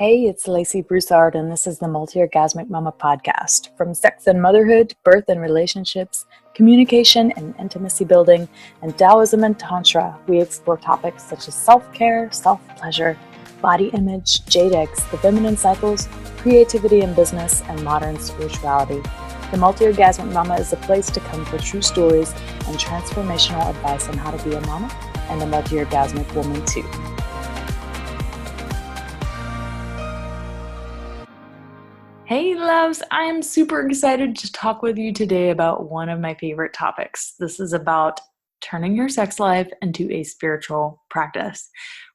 Hey, it's Lacey Broussard, and this is the Multi-Orgasmic Mama podcast. From sex and motherhood, birth and relationships, communication and intimacy building, and Taoism and Tantra, we explore topics such as self-care, self-pleasure, body image, jade eggs, the feminine cycles, creativity in business, and modern spirituality. The Multi-Orgasmic Mama is a place to come for true stories and transformational advice on how to be a mama and a multi-orgasmic woman too. Hey loves, I am super excited to talk with you today about one of my favorite topics. This is about turning your sex life into a spiritual practice.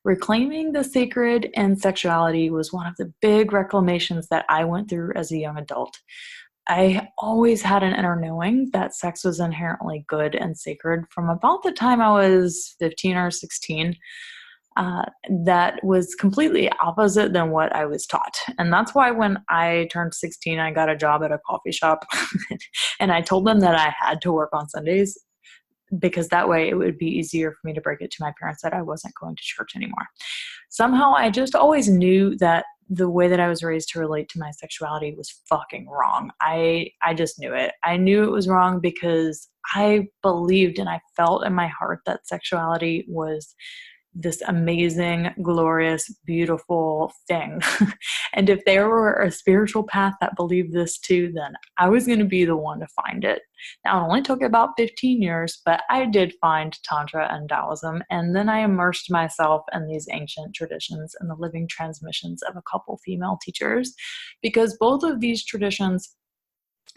Reclaiming the sacred in sexuality was one of the big reclamations that I went through as a young adult. I always had an inner knowing that sex was inherently good and sacred from about the time I was 15 or 16. That was completely opposite than what I was taught. And that's why when I turned 16, I got a job at a coffee shop and I told them that I had to work on Sundays because that way it would be easier for me to break it to my parents that I wasn't going to church anymore. Somehow I just always knew that the way that I was raised to relate to my sexuality was fucking wrong. I just knew it. I knew it was wrong because I believed and I felt in my heart that sexuality was this amazing, glorious, beautiful thing. And if there were a spiritual path that believed this too, then I was going to be the one to find it. Now, it only took about 15 years, but I did find Tantra and Taoism, and then I immersed myself in these ancient traditions and the living transmissions of a couple female teachers, because both of these traditions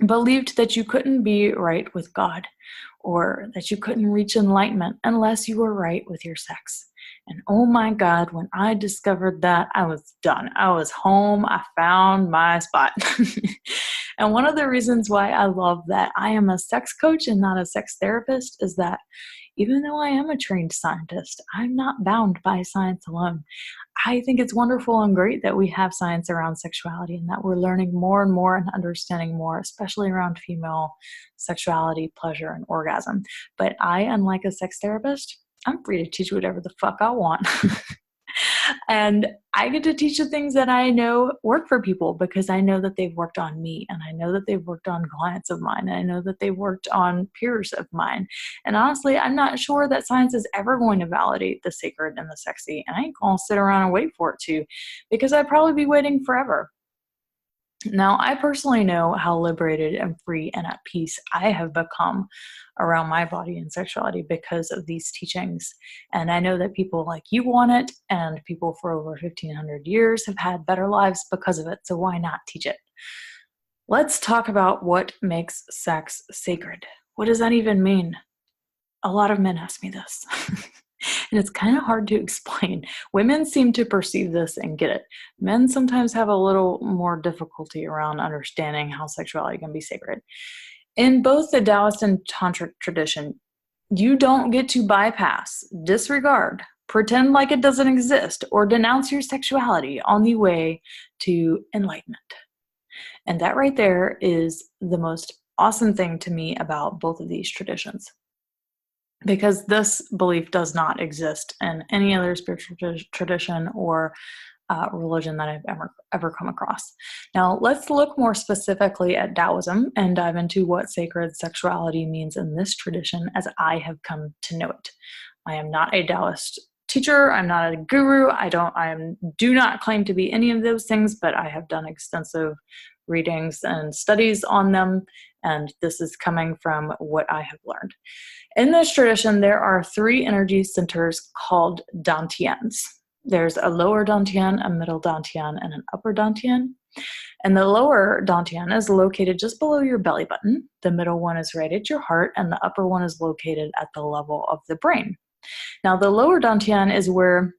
believed that you couldn't be right with God, or that you couldn't reach enlightenment unless you were right with your sex. And oh my God, when I discovered that, I was done. I was home. I found my spot. And one of the reasons why I love that I am a sex coach and not a sex therapist is that even though I am a trained scientist, I'm not bound by science alone. I think it's wonderful and great that we have science around sexuality and that we're learning more and more and understanding more, especially around female sexuality, pleasure, and orgasm. But I, unlike a sex therapist, I'm free to teach whatever the fuck I want. And I get to teach the things that I know work for people because I know that they've worked on me, and I know that they've worked on clients of mine, and I know that they've worked on peers of mine. And honestly, I'm not sure that science is ever going to validate the sacred and the sexy, and I ain't gonna sit around and wait for it to, because I'd probably be waiting forever. Now, I personally know how liberated and free and at peace I have become around my body and sexuality because of these teachings. And I know that people like you want it, and people for over 1,500 years have had better lives because of it. So why not teach it? Let's talk about what makes sex sacred. What does that even mean? A lot of men ask me this. And it's kind of hard to explain. Women seem to perceive this and get it. Men sometimes have a little more difficulty around understanding how sexuality can be sacred. In both the Taoist and tantric tradition, you don't get to bypass, disregard, pretend like it doesn't exist, or denounce your sexuality on the way to enlightenment. And that right there is the most awesome thing to me about both of these traditions, because this belief does not exist in any other spiritual tradition or religion that I've ever come across. Now, let's look more specifically at Taoism and dive into what sacred sexuality means in this tradition as I have come to know it. I am not a Taoist teacher. I'm not a guru. I do not claim to be any of those things, but I have done extensive readings and studies on them, and this is coming from what I have learned. In this tradition, there are 3 energy centers called dantians. There's a lower dantian, a middle dantian, and an upper dantian. And the lower dantian is located just below your belly button. The middle one is right at your heart, and the upper one is located at the level of the brain. Now, the lower dantian is where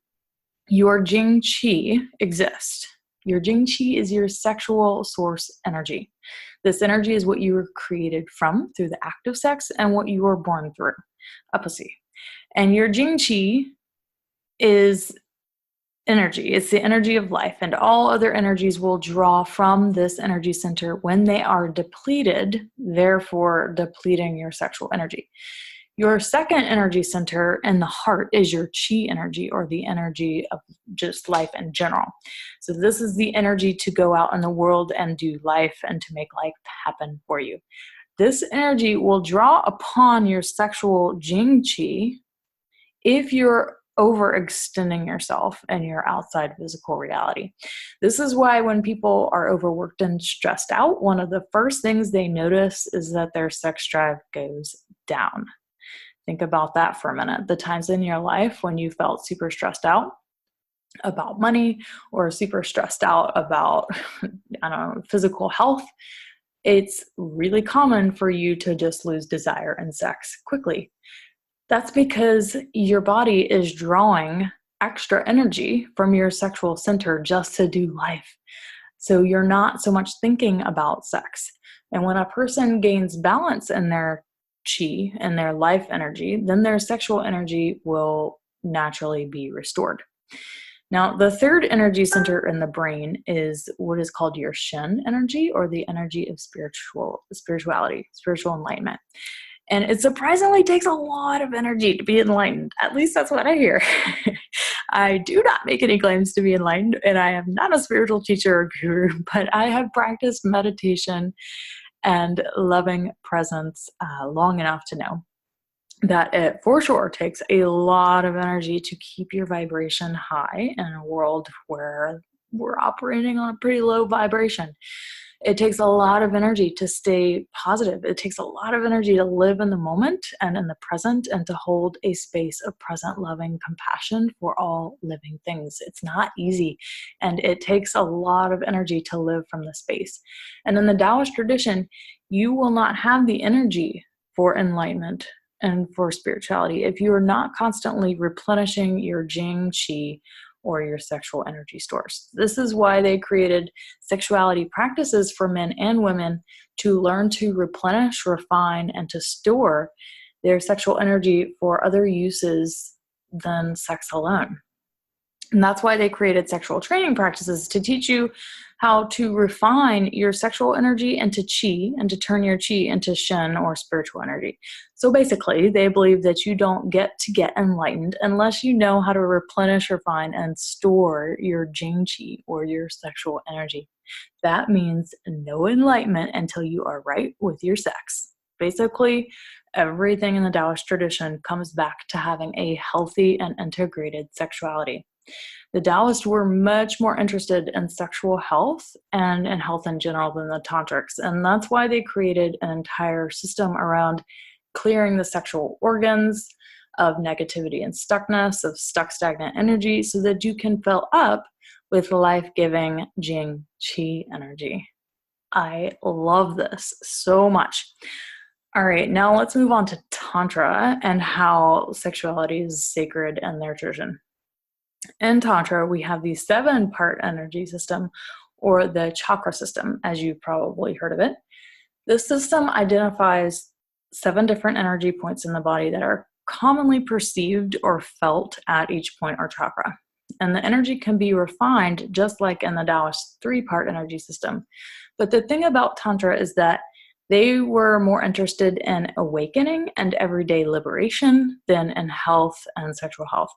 your jing qi exists. Your jing qi is your sexual source energy. This energy is what you were created from through the act of sex and what you were born through, a pussy. And your jing qi is energy. It's the energy of life, and all other energies will draw from this energy center when they are depleted, therefore depleting your sexual energy. Your second energy center in the heart is your chi energy, or the energy of just life in general. So this is the energy to go out in the world and do life and to make life happen for you. This energy will draw upon your sexual jing chi if you're overextending yourself in your outside physical reality. This is why when people are overworked and stressed out, one of the first things they notice is that their sex drive goes down. Think about that for a minute. The times in your life when you felt super stressed out about money, or super stressed out about, I don't know, physical health, it's really common for you to just lose desire in sex quickly. That's because your body is drawing extra energy from your sexual center just to do life. So you're not so much thinking about sex. And when a person gains balance in their chi and their life energy, then their sexual energy will naturally be restored. Now, the third energy center in the brain is what is called your Shen energy, or the energy of spirituality, spiritual enlightenment. And it surprisingly takes a lot of energy to be enlightened. At least that's what I hear. I do not make any claims to be enlightened, and I am not a spiritual teacher or guru, but I have practiced meditation and loving presence long enough to know that it for sure takes a lot of energy to keep your vibration high in a world where we're operating on a pretty low vibration. It takes a lot of energy to stay positive. It takes a lot of energy to live in the moment and in the present, and to hold a space of present loving compassion for all living things. It's not easy, and it takes a lot of energy to live from the space. And in the Taoist tradition, you will not have the energy for enlightenment and for spirituality if you are not constantly replenishing your Jing Qi, or your sexual energy stores. This is why they created sexuality practices for men and women to learn to replenish, refine, and to store their sexual energy for other uses than sex alone. And that's why they created sexual training practices, to teach you how to refine your sexual energy into chi, and to turn your chi into Shen, or spiritual energy. So basically, they believe that you don't get to get enlightened unless you know how to replenish, refine, and store your Jing Qi, or your sexual energy. That means no enlightenment until you are right with your sex. Basically, everything in the Taoist tradition comes back to having a healthy and integrated sexuality. The Taoists were much more interested in sexual health and in health in general than the tantrics, and that's why they created an entire system around clearing the sexual organs of negativity and stuckness, of stuck stagnant energy, so that you can fill up with life-giving Jing Qi energy. I love this so much. All right, now let's move on to Tantra and how sexuality is sacred in their tradition. In Tantra, we have the 7-part energy system, or the chakra system, as you've probably heard of it. This system identifies 7 different energy points in the body that are commonly perceived or felt at each point or chakra. And the energy can be refined just like in the Taoist 3-part energy system. But the thing about Tantra is that they were more interested in awakening and everyday liberation than in health and sexual health.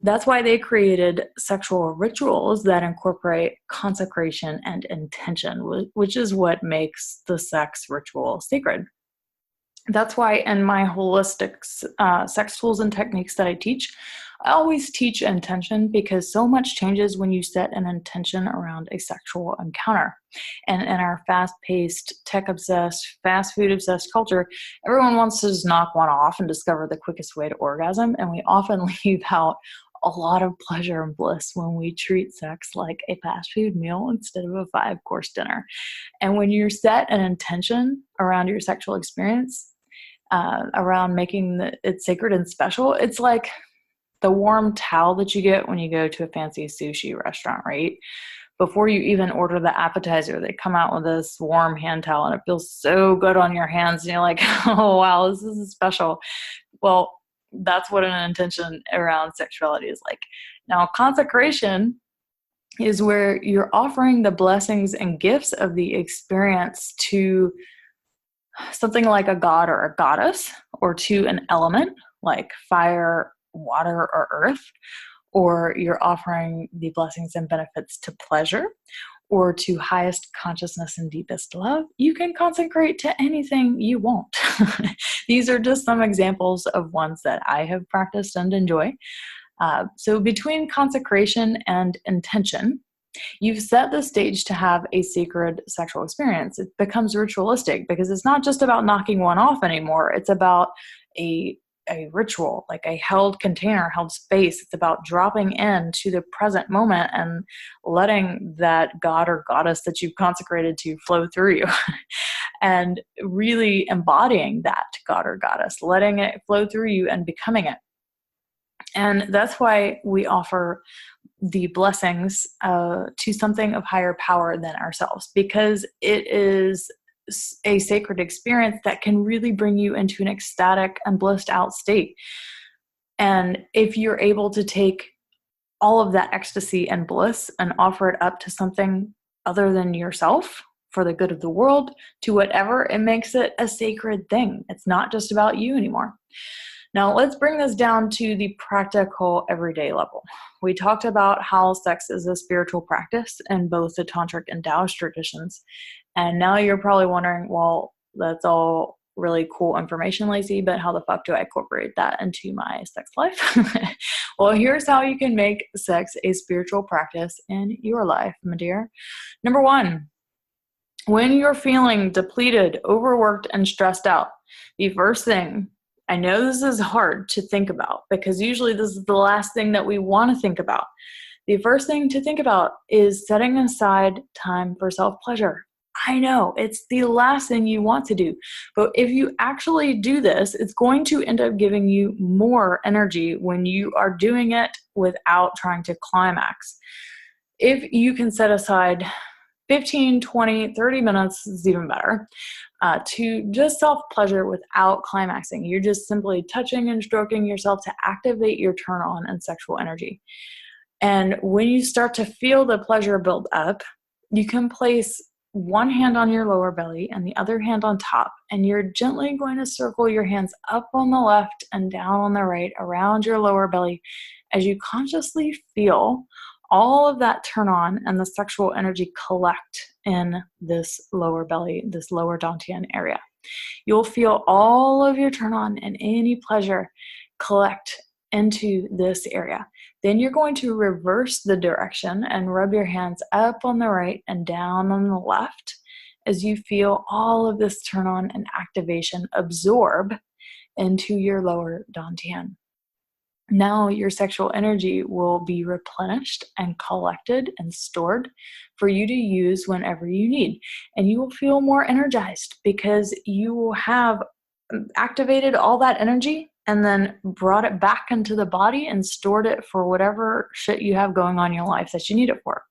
That's why they created sexual rituals that incorporate consecration and intention, which is what makes the sex ritual sacred. That's why in my holistic sex tools and techniques that I teach, I always teach intention, because so much changes when you set an intention around a sexual encounter. And in our fast-paced, tech-obsessed, fast food-obsessed culture, everyone wants to just knock one off and discover the quickest way to orgasm, and we often leave out a lot of pleasure and bliss when we treat sex like a fast food meal instead of a 5-course dinner. And when you set an intention around your sexual experience, around making it sacred and special, it's like the warm towel that you get when you go to a fancy sushi restaurant, right? Before you even order the appetizer, they come out with this warm hand towel, and it feels so good on your hands, and you're like, oh wow, this is special. Well, that's what an intention around sexuality is like. Now, consecration is where you're offering the blessings and gifts of the experience to something like a god or a goddess, or to an element like fire, water, or earth, or you're offering the blessings and benefits to pleasure, or to highest consciousness and deepest love, you can consecrate to anything you want. These are just some examples of ones that I have practiced and enjoy. So between consecration and intention, you've set the stage to have a sacred sexual experience. It becomes ritualistic because it's not just about knocking one off anymore. It's about a ritual, like a held container, held space. It's about dropping into the present moment and letting that god or goddess that you've consecrated to flow through you and really embodying that god or goddess, letting it flow through you and becoming it. And that's why we offer the blessings to something of higher power than ourselves, because it is a sacred experience that can really bring you into an ecstatic and blissed out state. And if you're able to take all of that ecstasy and bliss and offer it up to something other than yourself for the good of the world, to whatever, it makes it a sacred thing. It's not just about you anymore. Now, let's bring this down to the practical everyday level. We talked about how sex is a spiritual practice in both the tantric and Taoist traditions. And now you're probably wondering, well, that's all really cool information, Lacey, but how the fuck do I incorporate that into my sex life? Well, here's how you can make sex a spiritual practice in your life, my dear. Number one, when you're feeling depleted, overworked, and stressed out, the first thing, I know this is hard to think about because usually this is the last thing that we want to think about. The first thing to think about is setting aside time for self-pleasure. I know it's the last thing you want to do, but if you actually do this, it's going to end up giving you more energy when you are doing it without trying to climax. If you can set aside 15, 20, 30 minutes is even better, to just self-pleasure without climaxing. You're just simply touching and stroking yourself to activate your turn on and sexual energy. And when you start to feel the pleasure build up, you can place one hand on your lower belly and the other hand on top, and you're gently going to circle your hands up on the left and down on the right around your lower belly as you consciously feel all of that turn on and the sexual energy collect in this lower belly, this lower dantian area. You'll feel all of your turn on and any pleasure collect into this area. Then you're going to reverse the direction and rub your hands up on the right and down on the left as you feel all of this turn on and activation absorb into your lower dantian. Now your sexual energy will be replenished and collected and stored for you to use whenever you need. And you will feel more energized because you will have activated all that energy and then brought it back into the body and stored it for whatever shit you have going on in your life that you need it for.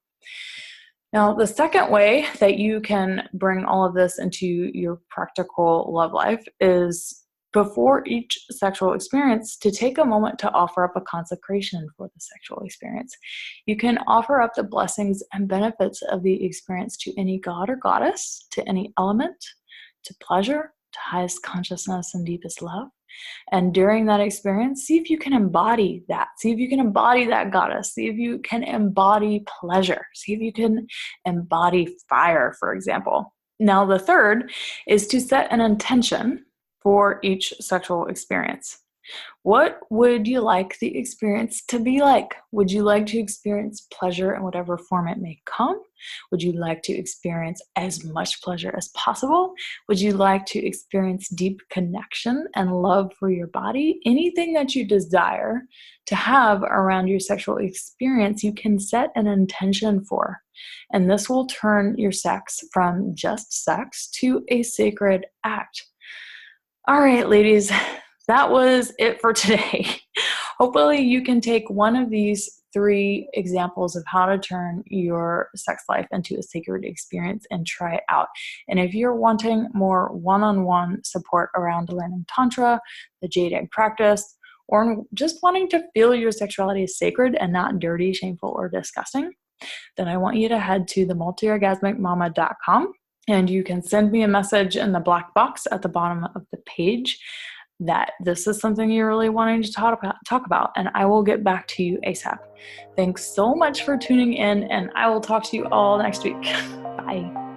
Now, the second way that you can bring all of this into your practical love life is before each sexual experience to take a moment to offer up a consecration for the sexual experience. You can offer up the blessings and benefits of the experience to any god or goddess, to any element, to pleasure, to highest consciousness and deepest love. And during that experience, see if you can embody that. See if you can embody that goddess. See if you can embody pleasure. See if you can embody fire, for example. Now, the third is to set an intention for each sexual experience. What would you like the experience to be like? Would you like to experience pleasure in whatever form it may come? Would you like to experience as much pleasure as possible? Would you like to experience deep connection and love for your body? Anything that you desire to have around your sexual experience, you can set an intention for. And this will turn your sex from just sex to a sacred act. All right, ladies, that was it for today. Hopefully you can take one of these 3 examples of how to turn your sex life into a sacred experience and try it out. And if you're wanting more one-on-one support around learning Tantra, the jade egg practice, or just wanting to feel your sexuality is sacred and not dirty, shameful, or disgusting, then I want you to head to themultiorgasmicmama.com. And you can send me a message in the black box at the bottom of the page that this is something you're really wanting to talk about, and I will get back to you ASAP. Thanks so much for tuning in, and I will talk to you all next week. Bye.